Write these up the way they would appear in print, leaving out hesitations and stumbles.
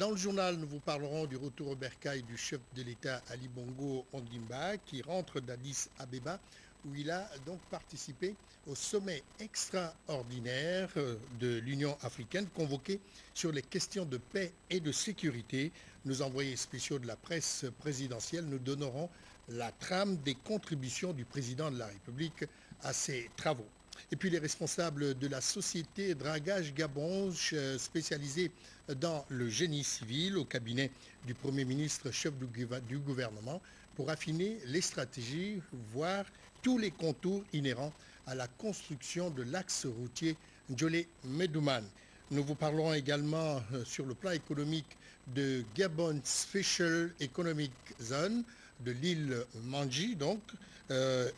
Dans le journal, nous vous parlerons du retour au bercail du chef de l'État Ali Bongo Ondimba qui rentre d'Addis Abeba où il a donc participé au sommet extraordinaire de l'Union africaine convoqué sur les questions de paix et de sécurité. Nos envoyés spéciaux de la presse présidentielle nous donneront la trame des contributions du président de la République à ces travaux. Et puis les responsables de la société Dragage Gabon, spécialisée dans le génie civil au cabinet du Premier ministre, chef du gouvernement, pour affiner les stratégies, voire tous les contours inhérents à la construction de l'axe routier Ndjolé-Medouman. Nous vous parlerons également sur le plan économique de Gabon Special Economic Zone, de l'île Mandji, donc.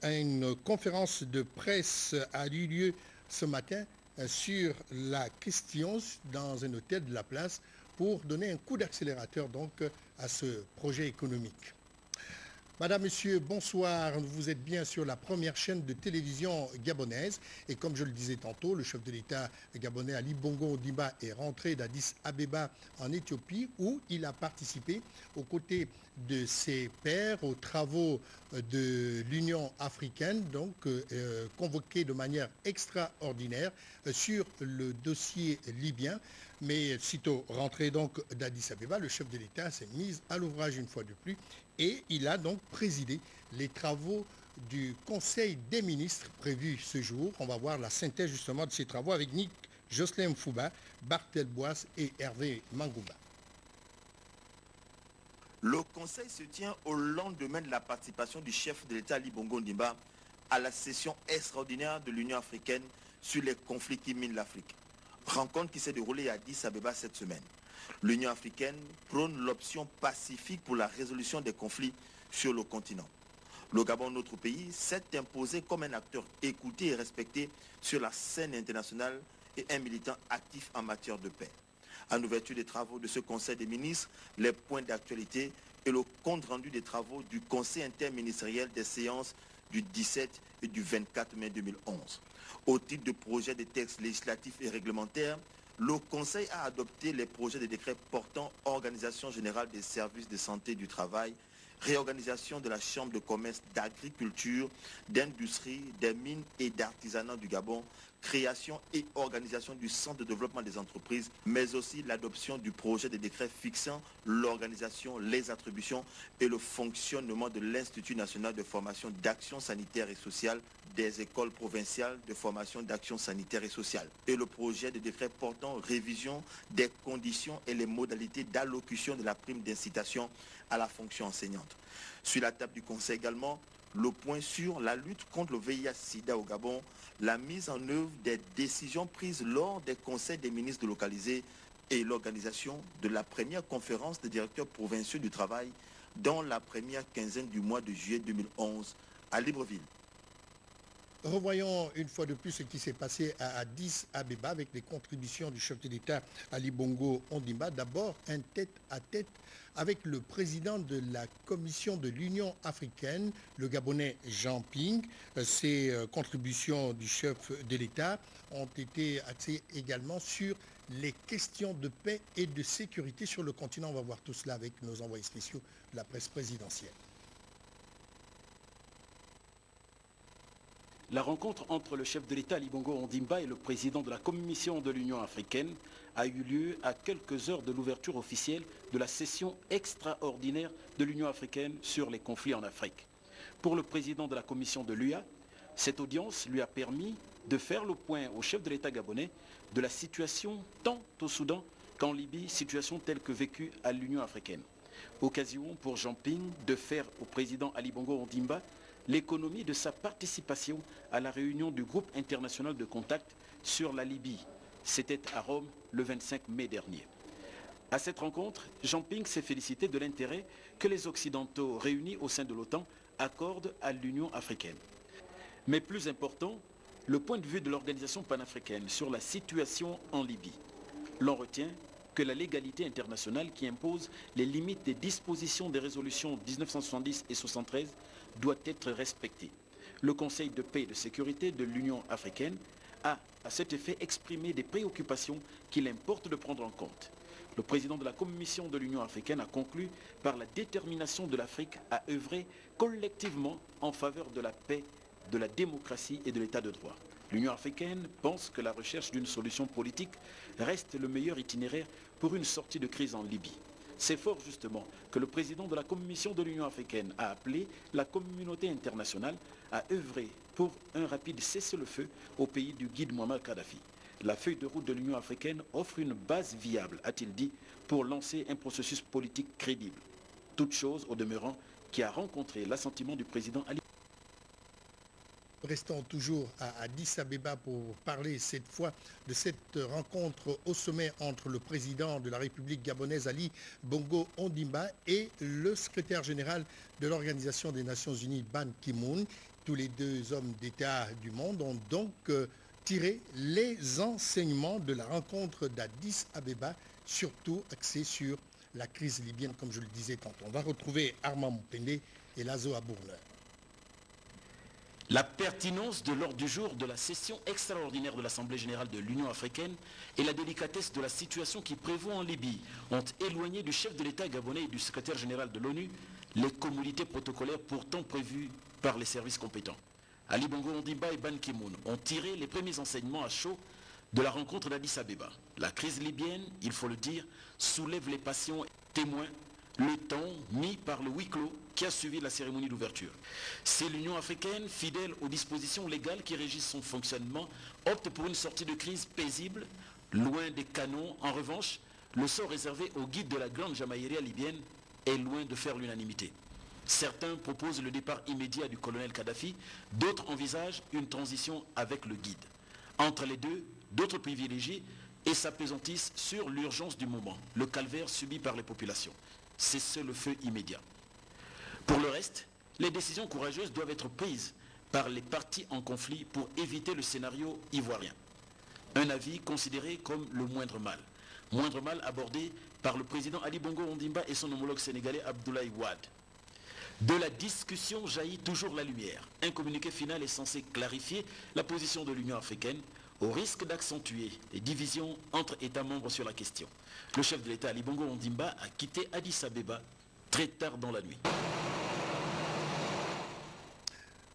Une conférence de presse a eu lieu ce matin sur la question dans un hôtel de la place pour donner un coup d'accélérateur donc à ce projet économique. Madame, Monsieur, bonsoir. Vous êtes bien sur la première chaîne de télévision gabonaise. Et comme je le disais tantôt, le chef de l'État gabonais Ali Bongo Ondimba est rentré d'Addis Abeba en Éthiopie où il a participé aux côtés de ses pairs aux travaux de l'Union africaine, donc convoqués de manière extraordinaire sur le dossier libyen. Mais sitôt rentré donc d'Addis Abeba, le chef de l'État s'est mis à l'ouvrage une fois de plus et il a donc présidé les travaux du Conseil des ministres prévus ce jour. On va voir la synthèse justement de ces travaux avec Nick Jocelyn Mfouba, Bartel Boisse et Hervé Mangouba. Le Conseil se tient au lendemain de la participation du chef de l'État Ali Bongo Ondimba à la session extraordinaire de l'Union africaine sur les conflits qui minent l'Afrique. Rencontre qui s'est déroulée à Addis Abeba cette semaine. L'Union africaine prône l'option pacifique pour la résolution des conflits sur le continent. Le Gabon, notre pays, s'est imposé comme un acteur écouté et respecté sur la scène internationale et un militant actif en matière de paix. En ouverture des travaux de ce Conseil des ministres, les points d'actualité et le compte-rendu des travaux du Conseil interministériel des séances du 17 et du 24 mai 2011. Au titre de projets de textes législatifs et réglementaires, le Conseil a adopté les projets de décrets portant organisation générale des services de santé et du travail, réorganisation de la Chambre de commerce d'agriculture, d'industrie, des mines et d'artisanat du Gabon, création et organisation du Centre de développement des entreprises, mais aussi l'adoption du projet de décret fixant l'organisation, les attributions et le fonctionnement de l'Institut national de formation d'action sanitaire et sociale des écoles provinciales de formation d'action sanitaire et sociale, et le projet de décret portant révision des conditions et les modalités d'allocution de la prime d'incitation à la fonction enseignante. Sur la table du Conseil également, le point sur la lutte contre le VIH-Sida au Gabon, la mise en œuvre des décisions prises lors des conseils des ministres localisés et l'organisation de la première conférence des directeurs provinciaux du travail dans la première quinzaine du mois de juillet 2011 à Libreville. Revoyons une fois de plus ce qui s'est passé à Addis Abeba avec les contributions du chef de l'État Ali Bongo Ondimba. D'abord, un tête-à-tête avec le président de la Commission de l'Union africaine, le Gabonais Jean Ping. Ces contributions du chef de l'État ont été axées également sur les questions de paix et de sécurité sur le continent. On va voir tout cela avec nos envoyés spéciaux de la presse présidentielle. La rencontre entre le chef de l'État Ali Bongo Ondimba et le président de la Commission de l'Union africaine a eu lieu à quelques heures de l'ouverture officielle de la session extraordinaire de l'Union africaine sur les conflits en Afrique. Pour le président de la Commission de l'UA, cette audience lui a permis de faire le point au chef de l'État gabonais de la situation tant au Soudan qu'en Libye, situation telle que vécue à l'Union africaine. Occasion pour Jean Ping de faire au président Ali Bongo Ondimba l'économie de sa participation à la réunion du groupe international de contact sur la Libye. C'était à Rome le 25 mai dernier. À cette rencontre, Jean Ping s'est félicité de l'intérêt que les Occidentaux réunis au sein de l'OTAN accordent à l'Union africaine. Mais plus important, le point de vue de l'organisation panafricaine sur la situation en Libye. L'on retient que la légalité internationale qui impose les limites des dispositions des résolutions 1970 et 73 doit être respectée. Le Conseil de paix et de sécurité de l'Union africaine a à cet effet exprimé des préoccupations qu'il importe de prendre en compte. le président de la Commission de l'Union africaine a conclu par la détermination de l'Afrique à œuvrer collectivement en faveur de la paix, de la démocratie et de l'état de droit. L'Union africaine pense que la recherche d'une solution politique reste le meilleur itinéraire pour une sortie de crise en Libye. C'est fort justement que le président de la Commission de l'Union africaine a appelé la communauté internationale à œuvrer pour un rapide cessez-le-feu au pays du guide Muammar Kadhafi. La feuille de route de l'Union africaine offre une base viable, a-t-il dit, pour lancer un processus politique crédible. Toute chose, au demeurant, qui a rencontré l'assentiment du président Ali. Restons toujours à Addis Abeba pour parler cette fois de cette rencontre au sommet entre le président de la République gabonaise Ali Bongo Ondimba et le secrétaire général de l'Organisation des Nations Unies Ban Ki-moon. Tous les deux hommes d'État du monde ont donc tiré les enseignements de la rencontre d'Addis Abeba, surtout axée sur la crise libyenne, comme je le disais tantôt. On va retrouver Armand Moupende et Lazo Abourner. La pertinence de l'ordre du jour de la session extraordinaire de l'Assemblée générale de l'Union africaine et la délicatesse de la situation qui prévaut en Libye ont éloigné du chef de l'État gabonais et du secrétaire général de l'ONU les communautés protocolaires pourtant prévues par les services compétents. Ali Bongo Ondimba et Ban Ki-moon ont tiré les premiers enseignements à chaud de la rencontre d'Addis Abeba. La crise libyenne, il faut le dire, soulève les passions témoins le temps mis par le huis clos qui a suivi la cérémonie d'ouverture. Si l'Union africaine, fidèle aux dispositions légales qui régissent son fonctionnement, opte pour une sortie de crise paisible, loin des canons, en revanche, le sort réservé au guide de la grande Jamaïria libyenne est loin de faire l'unanimité. Certains proposent le départ immédiat du colonel Kadhafi, d'autres envisagent une transition avec le guide. Entre les deux, d'autres privilégient et s'appesantissent sur l'urgence du moment, le calvaire subi par les populations. C'est le feu immédiat. Pour le reste, les décisions courageuses doivent être prises par les partis en conflit pour éviter le scénario ivoirien. Un avis considéré comme le moindre mal. Moindre mal abordé par le président Ali Bongo Ondimba et son homologue sénégalais Abdoulaye Wade. De la discussion jaillit toujours la lumière. Un communiqué final est censé clarifier la position de l'Union africaine au risque d'accentuer les divisions entre États membres sur la question. Le chef de l'État Ali Bongo Ondimba a quitté Addis Abeba très tard dans la nuit.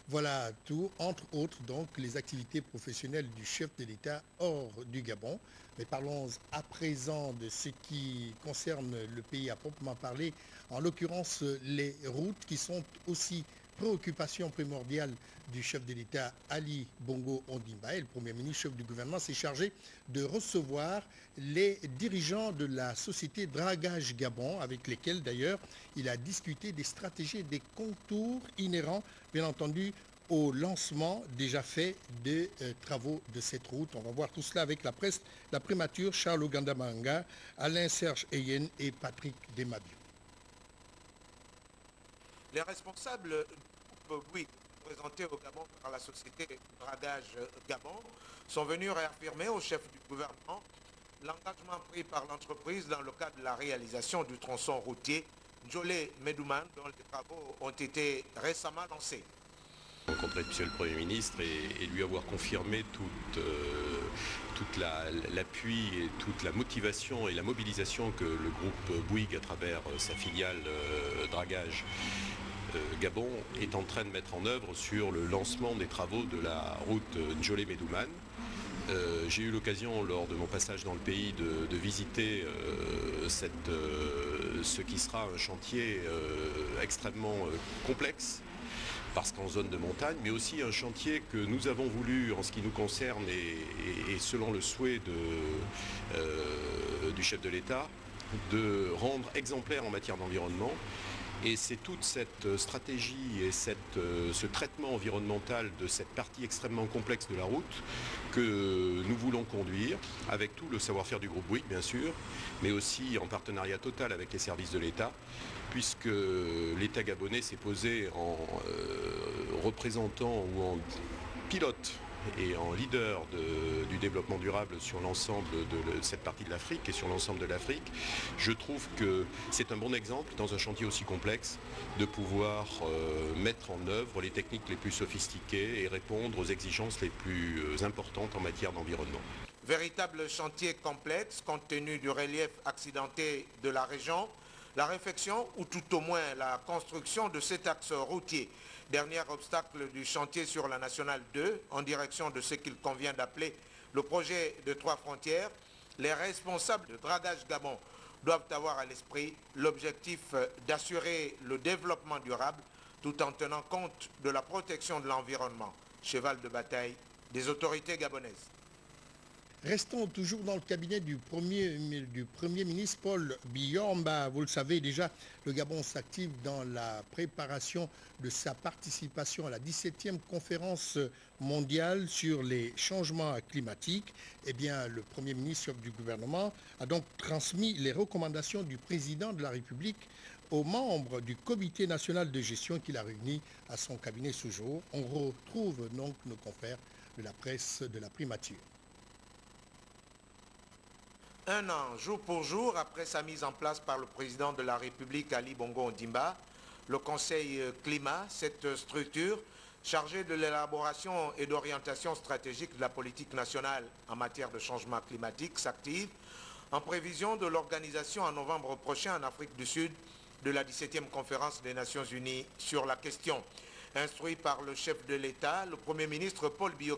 Voilà tout, entre autres donc les activités professionnelles du chef de l'État hors du Gabon. Mais parlons à présent de ce qui concerne le pays à proprement parler, en l'occurrence les routes qui sont aussi préoccupation primordiale du chef de l'État Ali Bongo Ondimba. Et le Premier ministre, chef du gouvernement, s'est chargé de recevoir les dirigeants de la société Dragage Gabon, avec lesquels d'ailleurs il a discuté des stratégies et des contours inhérents, bien entendu, au lancement déjà fait des travaux de cette route. On va voir tout cela avec la presse, la primature, Charles Ogandamanga, Alain-Serge Eyen et Patrick Desmabio. Les responsables du groupe Bouygues, présentés au Gabon par la société Dragage Gabon, sont venus réaffirmer au chef du gouvernement l'engagement pris par l'entreprise dans le cadre de la réalisation du tronçon routier Njolé-Medouman, dont les travaux ont été récemment lancés. Rencontrer M. le Premier ministre et lui avoir confirmé toute l'appui et toute la motivation et la mobilisation que le groupe Bouygues, à travers sa filiale Dragage Gabon, est en train de mettre en œuvre sur le lancement des travaux de la route Njolé-Medouman. J'ai eu l'occasion, lors de mon passage dans le pays, de visiter ce qui sera un chantier extrêmement complexe, parce qu'en zone de montagne, mais aussi un chantier que nous avons voulu, en ce qui nous concerne, et selon le souhait du chef de l'État, de rendre exemplaire en matière d'environnement. Et c'est toute cette stratégie et ce traitement environnemental de cette partie extrêmement complexe de la route que nous voulons conduire, avec tout le savoir-faire du groupe Bouygues, bien sûr, mais aussi en partenariat total avec les services de l'État, puisque l'État gabonais s'est posé en représentant ou en pilote et en leader du développement durable sur l'ensemble de cette partie de l'Afrique et sur l'ensemble de l'Afrique. Je trouve que c'est un bon exemple, dans un chantier aussi complexe, de pouvoir mettre en œuvre les techniques les plus sophistiquées et répondre aux exigences les plus importantes en matière d'environnement. Véritable chantier complexe compte tenu du relief accidenté de la région, la réfection ou tout au moins la construction de cet axe routier. Dernier obstacle du chantier sur la Nationale 2, en direction de ce qu'il convient d'appeler le projet de 3 frontières, les responsables de dragage Gabon doivent avoir à l'esprit l'objectif d'assurer le développement durable tout en tenant compte de la protection de l'environnement, cheval de bataille des autorités gabonaises. Restons toujours dans le cabinet du Premier ministre Paul Biya. Vous le savez déjà, le Gabon s'active dans la préparation de sa participation à la 17e conférence mondiale sur les changements climatiques. Eh bien, le Premier ministre du gouvernement a donc transmis les recommandations du président de la République aux membres du comité national de gestion qu'il a réuni à son cabinet ce jour. On retrouve donc nos confrères de la presse de la primature. Un an, jour pour jour, après sa mise en place par le président de la République, Ali Bongo Ondimba, le Conseil Climat, cette structure chargée de l'élaboration et d'orientation stratégique de la politique nationale en matière de changement climatique, s'active en prévision de l'organisation en novembre prochain en Afrique du Sud de la 17e conférence des Nations Unies sur la question. Instruit par le chef de l'État, le Premier ministre Paul Biya,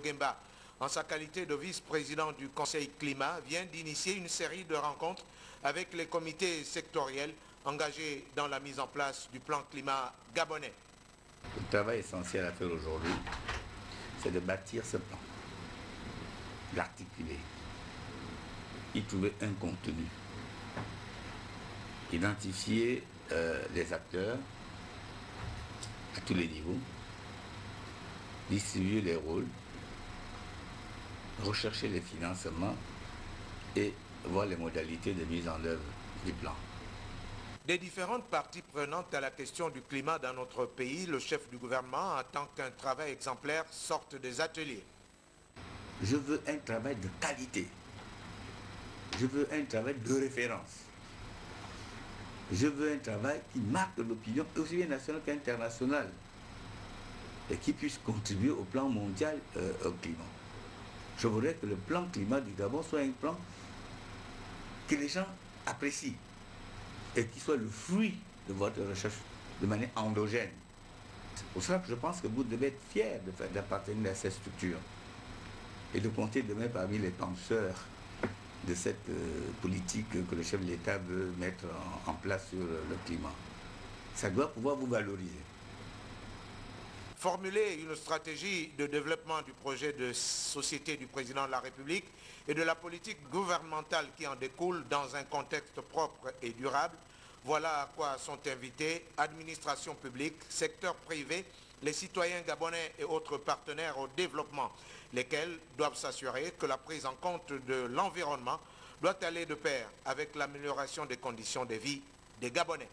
en sa qualité de vice-président du Conseil Climat, vient d'initier une série de rencontres avec les comités sectoriels engagés dans la mise en place du plan climat gabonais. Le travail essentiel à faire aujourd'hui, c'est de bâtir ce plan, l'articuler, y trouver un contenu, identifier les acteurs à tous les niveaux, distribuer les rôles, rechercher les financements et voir les modalités de mise en œuvre du plan. Des différentes parties prenantes à la question du climat dans notre pays, le chef du gouvernement attend qu'un travail exemplaire sorte des ateliers. Je veux un travail de qualité. Je veux un travail de référence. Je veux un travail qui marque l'opinion, aussi bien nationale qu'internationale, et qui puisse contribuer au plan mondial au climat. Je voudrais que le plan climat du Gabon soit un plan que les gens apprécient et qui soit le fruit de votre recherche de manière endogène. C'est pour cela que je pense que vous devez être fiers d'appartenir à cette structure et de compter demain parmi les penseurs de cette politique que le chef de l'État veut mettre en place sur le climat. Ça doit pouvoir vous valoriser. Formuler une stratégie de développement du projet de société du président de la République et de la politique gouvernementale qui en découle dans un contexte propre et durable, voilà à quoi sont invités administration publique, secteur privé, les citoyens gabonais et autres partenaires au développement, lesquels doivent s'assurer que la prise en compte de l'environnement doit aller de pair avec l'amélioration des conditions de vie des Gabonais.